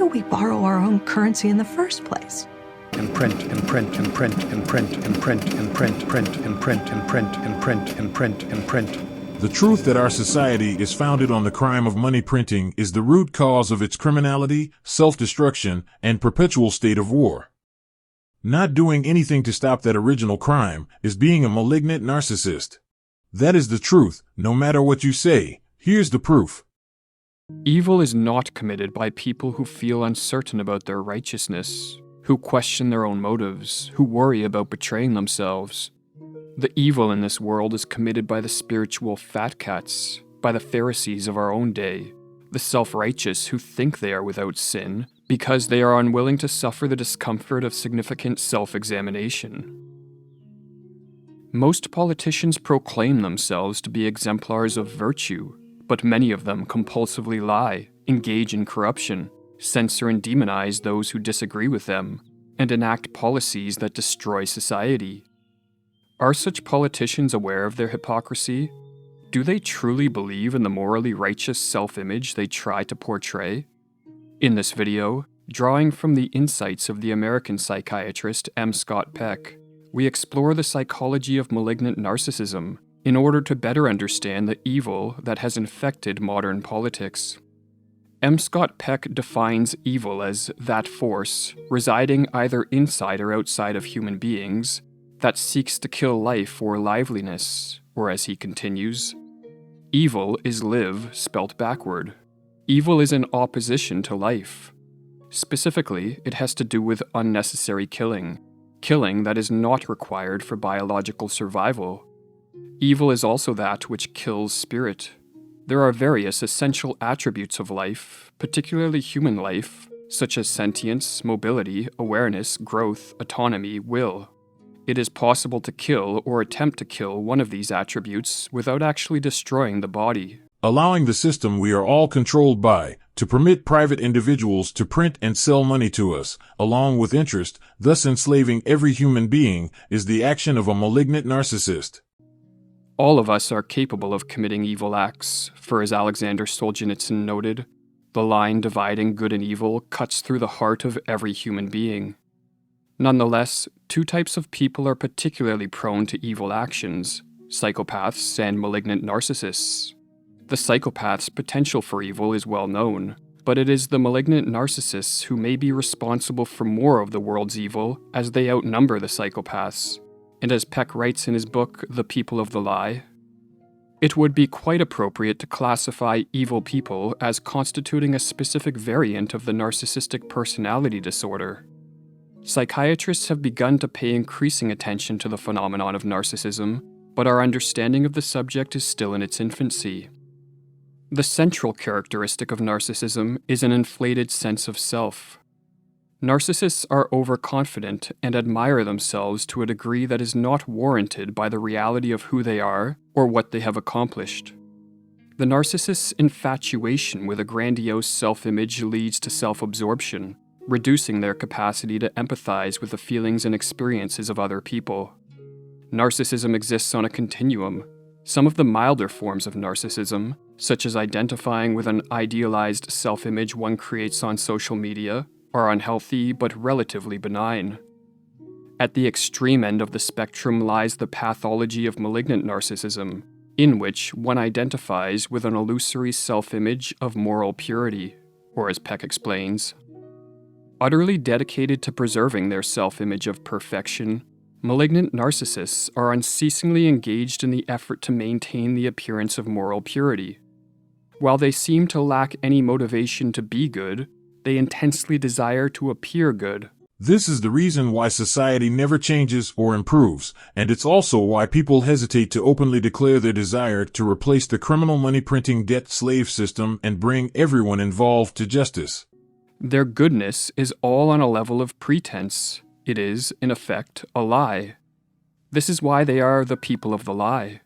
we borrow our own currency in the first place? And print, and print, and print, and print, and print, and print, print, and print, and print, and print, and print, and print. The truth that our society is founded on the crime of money printing is the root cause of its criminality, self-destruction, and perpetual state of war. Not doing anything to stop that original crime is being a malignant narcissist. That is the truth, no matter what you say. Here's the proof. Evil is not committed by people who feel uncertain about their righteousness, who question their own motives, who worry about betraying themselves. The evil in this world is committed by the spiritual fat cats, by the Pharisees of our own day, the self-righteous who think they are without sin, because they are unwilling to suffer the discomfort of significant self-examination. Most politicians proclaim themselves to be exemplars of virtue, but many of them compulsively lie, engage in corruption, censor and demonize those who disagree with them, and enact policies that destroy society. Are such politicians aware of their hypocrisy? Do they truly believe in the morally righteous self-image they try to portray? In this video, drawing from the insights of the American psychiatrist M. Scott Peck, we explore the psychology of malignant narcissism in order to better understand the evil that has infected modern politics. M. Scott Peck defines evil as that force, residing either inside or outside of human beings, that seeks to kill life or liveliness, or as he continues, evil is live spelt backward. Evil is in opposition to life. Specifically, it has to do with unnecessary killing, killing that is not required for biological survival. Evil is also that which kills spirit. There are various essential attributes of life, particularly human life, such as sentience, mobility, awareness, growth, autonomy, will. It is possible to kill or attempt to kill one of these attributes without actually destroying the body. Allowing the system we are all controlled by to permit private individuals to print and sell money to us, along with interest, thus enslaving every human being, is the action of a malignant narcissist. All of us are capable of committing evil acts, for as Alexander Solzhenitsyn noted, the line dividing good and evil cuts through the heart of every human being. Nonetheless, two types of people are particularly prone to evil actions: psychopaths and malignant narcissists. The psychopath's potential for evil is well known, but it is the malignant narcissists who may be responsible for more of the world's evil, as they outnumber the psychopaths. And as Peck writes in his book, The People of the Lie, it would be quite appropriate to classify evil people as constituting a specific variant of the narcissistic personality disorder. Psychiatrists have begun to pay increasing attention to the phenomenon of narcissism, but our understanding of the subject is still in its infancy. The central characteristic of narcissism is an inflated sense of self. Narcissists are overconfident and admire themselves to a degree that is not warranted by the reality of who they are or what they have accomplished. The narcissist's infatuation with a grandiose self-image leads to self-absorption, reducing their capacity to empathize with the feelings and experiences of other people. Narcissism exists on a continuum. Some of the milder forms of narcissism, such as identifying with an idealized self-image one creates on social media, are unhealthy but relatively benign. At the extreme end of the spectrum lies the pathology of malignant narcissism, in which one identifies with an illusory self-image of moral purity, or as Peck explains, utterly dedicated to preserving their self-image of perfection, malignant narcissists are unceasingly engaged in the effort to maintain the appearance of moral purity. While they seem to lack any motivation to be good, they intensely desire to appear good. This is the reason why society never changes or improves, and it's also why people hesitate to openly declare their desire to replace the criminal money-printing debt-slave system and bring everyone involved to justice. Their goodness is all on a level of pretense. It is, in effect, a lie. This is why they are the people of the lie.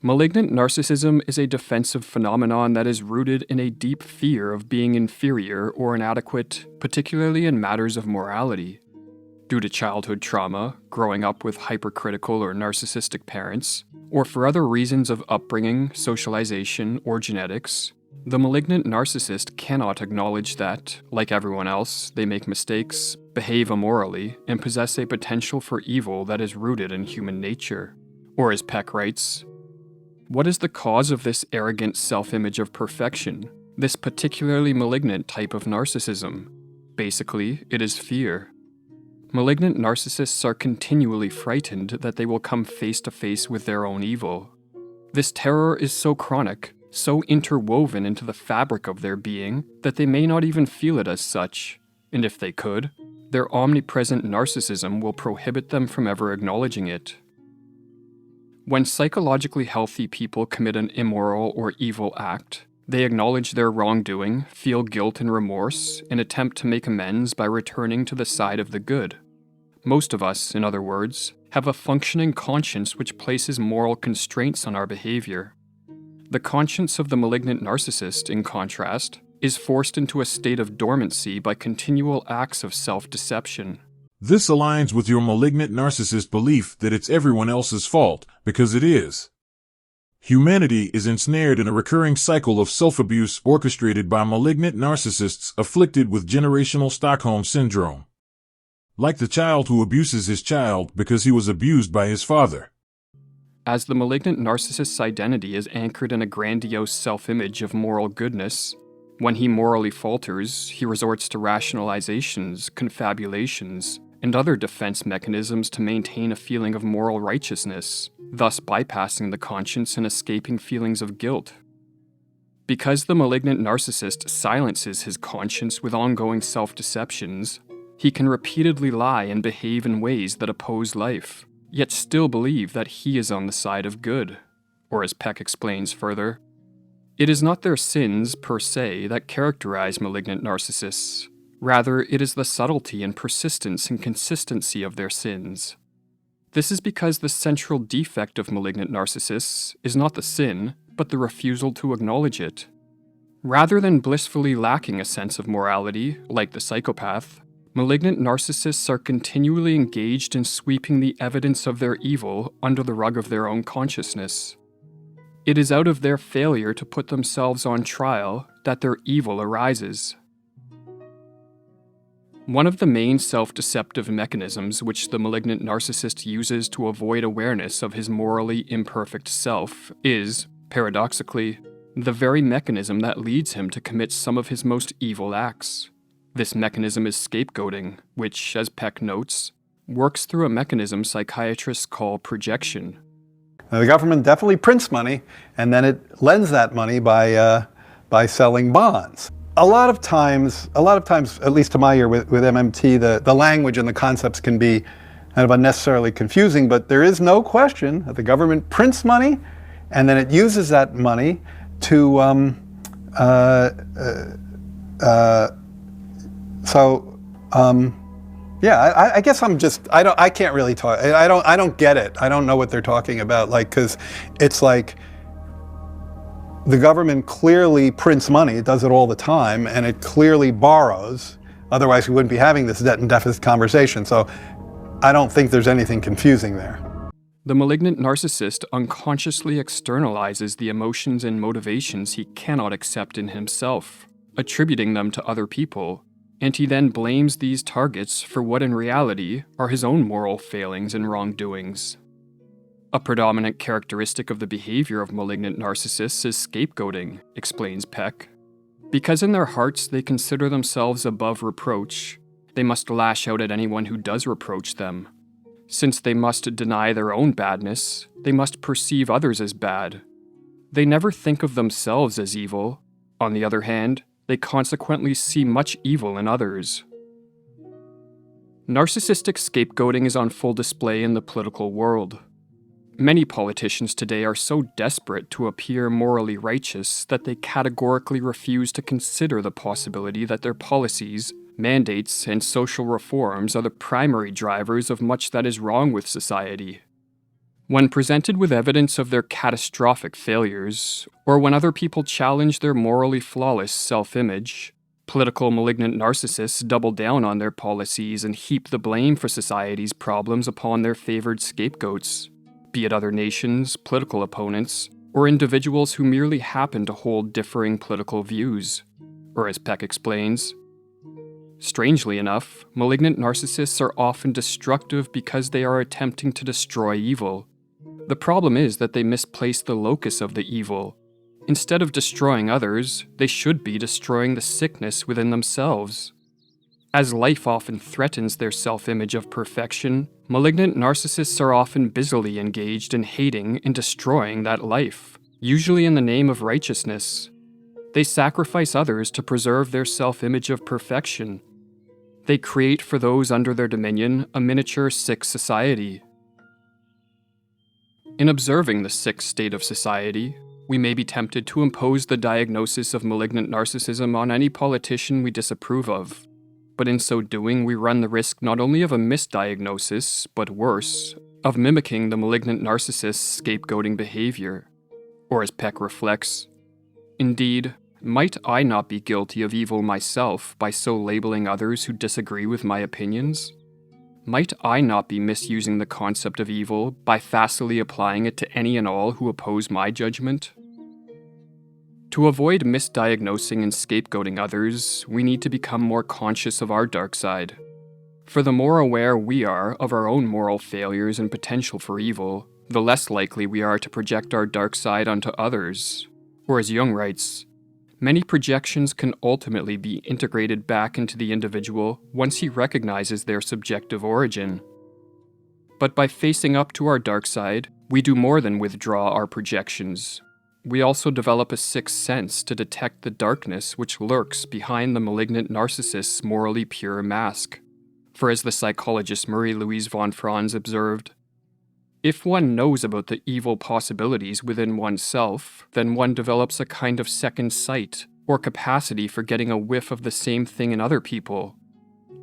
Malignant narcissism is a defensive phenomenon that is rooted in a deep fear of being inferior or inadequate, particularly in matters of morality. Due to childhood trauma, growing up with hypercritical or narcissistic parents, or for other reasons of upbringing, socialization, or genetics, The malignant narcissist cannot acknowledge that, like everyone else, they make mistakes, behave immorally, and possess a potential for evil that is rooted in human nature. Or as Peck writes, what is the cause of this arrogant self-image of perfection, this particularly malignant type of narcissism? Basically, it is fear. Malignant narcissists are continually frightened that they will come face to face with their own evil. This terror is so chronic, so interwoven into the fabric of their being, that they may not even feel it as such, and if they could, their omnipresent narcissism will prohibit them from ever acknowledging it. When psychologically healthy people commit an immoral or evil act, they acknowledge their wrongdoing, feel guilt and remorse, and attempt to make amends by returning to the side of the good. Most of us, in other words, have a functioning conscience which places moral constraints on our behavior. The conscience of the malignant narcissist, in contrast, is forced into a state of dormancy by continual acts of self-deception. This aligns with your malignant narcissist belief that it's everyone else's fault, because it is. Humanity is ensnared in a recurring cycle of self-abuse orchestrated by malignant narcissists afflicted with generational Stockholm syndrome. Like the child who abuses his child because he was abused by his father. As the malignant narcissist's identity is anchored in a grandiose self-image of moral goodness, when he morally falters, he resorts to rationalizations, confabulations, and other defense mechanisms to maintain a feeling of moral righteousness, thus bypassing the conscience and escaping feelings of guilt. Because the malignant narcissist silences his conscience with ongoing self-deceptions, he can repeatedly lie and behave in ways that oppose life, yet still believe that he is on the side of good. Or as Peck explains further, it is not their sins, per se, that characterize malignant narcissists. Rather, it is the subtlety and persistence and consistency of their sins. This is because the central defect of malignant narcissists is not the sin, but the refusal to acknowledge it. Rather than blissfully lacking a sense of morality, like the psychopath, malignant narcissists are continually engaged in sweeping the evidence of their evil under the rug of their own consciousness. It is out of their failure to put themselves on trial that their evil arises. One of the main self-deceptive mechanisms which the malignant narcissist uses to avoid awareness of his morally imperfect self is, paradoxically, the very mechanism that leads him to commit some of his most evil acts. This mechanism is scapegoating, which, as Peck notes, works through a mechanism psychiatrists call projection. Now, the government definitely prints money, and then it lends that money by selling bonds. A lot of times, at least to my ear with MMT, the language and the concepts can be kind of unnecessarily confusing, but there is no question that the government prints money, and then it uses that money to, yeah, I guess I can't really talk, I don't get it. I don't know what they're talking about, like, because it's like, the government clearly prints money, it does it all the time, and it clearly borrows. Otherwise, we wouldn't be having this debt and deficit conversation. So I don't think there's anything confusing there. The malignant narcissist unconsciously externalizes the emotions and motivations he cannot accept in himself, attributing them to other people, and he then blames these targets for what in reality are his own moral failings and wrongdoings. A predominant characteristic of the behavior of malignant narcissists is scapegoating, explains Peck. Because in their hearts they consider themselves above reproach, they must lash out at anyone who does reproach them. Since they must deny their own badness, they must perceive others as bad. They never think of themselves as evil. On the other hand, they consequently see much evil in others. Narcissistic scapegoating is on full display in the political world. Many politicians today are so desperate to appear morally righteous that they categorically refuse to consider the possibility that their policies, mandates, and social reforms are the primary drivers of much that is wrong with society. When presented with evidence of their catastrophic failures, or when other people challenge their morally flawless self-image, political malignant narcissists double down on their policies and heap the blame for society's problems upon their favored scapegoats, be it other nations, political opponents, or individuals who merely happen to hold differing political views, or as Peck explains, strangely enough, malignant narcissists are often destructive because they are attempting to destroy evil. The problem is that they misplace the locus of the evil. Instead of destroying others, they should be destroying the sickness within themselves. As life often threatens their self-image of perfection, malignant narcissists are often busily engaged in hating and destroying that life, usually in the name of righteousness. They sacrifice others to preserve their self-image of perfection. They create for those under their dominion a miniature sick society. In observing the sick state of society, we may be tempted to impose the diagnosis of malignant narcissism on any politician we disapprove of. But in so doing, we run the risk not only of a misdiagnosis, but worse, of mimicking the malignant narcissist's scapegoating behavior. Or as Peck reflects, indeed, might I not be guilty of evil myself by so labeling others who disagree with my opinions? Might I not be misusing the concept of evil by facilely applying it to any and all who oppose my judgment? To avoid misdiagnosing and scapegoating others, we need to become more conscious of our dark side. For the more aware we are of our own moral failures and potential for evil, the less likely we are to project our dark side onto others. Or as Jung writes, many projections can ultimately be integrated back into the individual once he recognizes their subjective origin. But by facing up to our dark side, we do more than withdraw our projections. We also develop a sixth sense to detect the darkness which lurks behind the malignant narcissist's morally pure mask. For as the psychologist Marie-Louise von Franz observed, if one knows about the evil possibilities within oneself, then one develops a kind of second sight, or capacity for getting a whiff of the same thing in other people.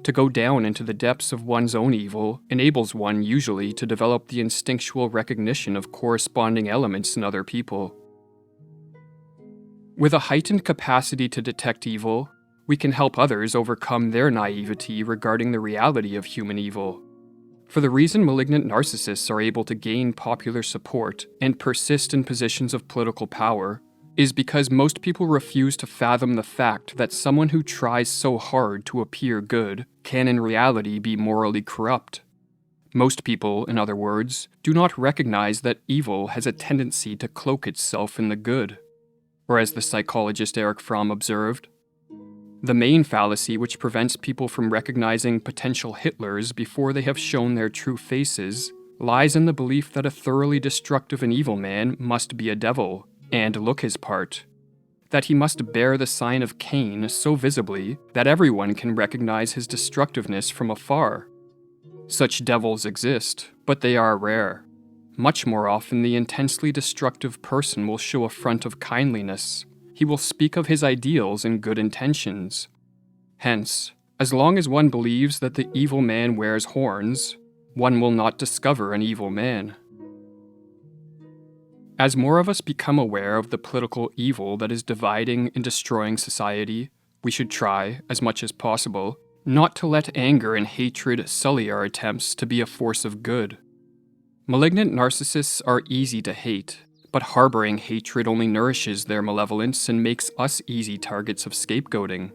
To go down into the depths of one's own evil enables one usually to develop the instinctual recognition of corresponding elements in other people. With a heightened capacity to detect evil, we can help others overcome their naivety regarding the reality of human evil. For the reason malignant narcissists are able to gain popular support and persist in positions of political power is because most people refuse to fathom the fact that someone who tries so hard to appear good can in reality be morally corrupt. Most people, in other words, do not recognize that evil has a tendency to cloak itself in the good. Or as the psychologist Erich Fromm observed, the main fallacy which prevents people from recognizing potential Hitlers before they have shown their true faces lies in the belief that a thoroughly destructive and evil man must be a devil and look his part, that he must bear the sign of Cain so visibly that everyone can recognize his destructiveness from afar. Such devils exist, but they are rare. Much more often, the intensely destructive person will show a front of kindliness. He will speak of his ideals and good intentions. Hence, as long as one believes that the evil man wears horns, one will not discover an evil man. As more of us become aware of the political evil that is dividing and destroying society, we should try, as much as possible, not to let anger and hatred sully our attempts to be a force of good. Malignant narcissists are easy to hate, but harboring hatred only nourishes their malevolence and makes us easy targets of scapegoating.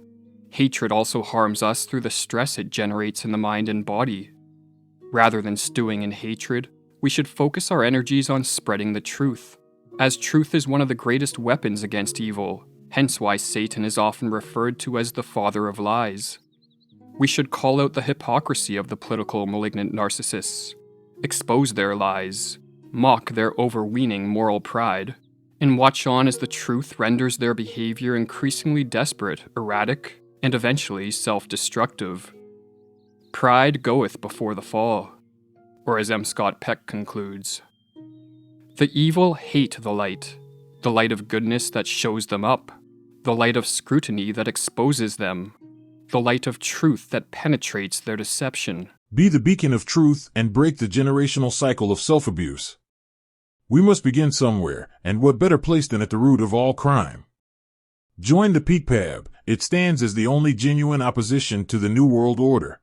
Hatred also harms us through the stress it generates in the mind and body. Rather than stewing in hatred, we should focus our energies on spreading the truth, as truth is one of the greatest weapons against evil, hence why Satan is often referred to as the father of lies. We should call out the hypocrisy of the political malignant narcissists, expose their lies, mock their overweening moral pride, and watch on as the truth renders their behavior increasingly desperate, erratic, and eventually self-destructive. Pride goeth before the fall, or as M. Scott Peck concludes, the evil hate the light of goodness that shows them up, the light of scrutiny that exposes them, the light of truth that penetrates their deception. Be the beacon of truth and break the generational cycle of self-abuse. We must begin somewhere, and what better place than at the root of all crime? Join the PAEACPAB. It stands as the only genuine opposition to the New World Order.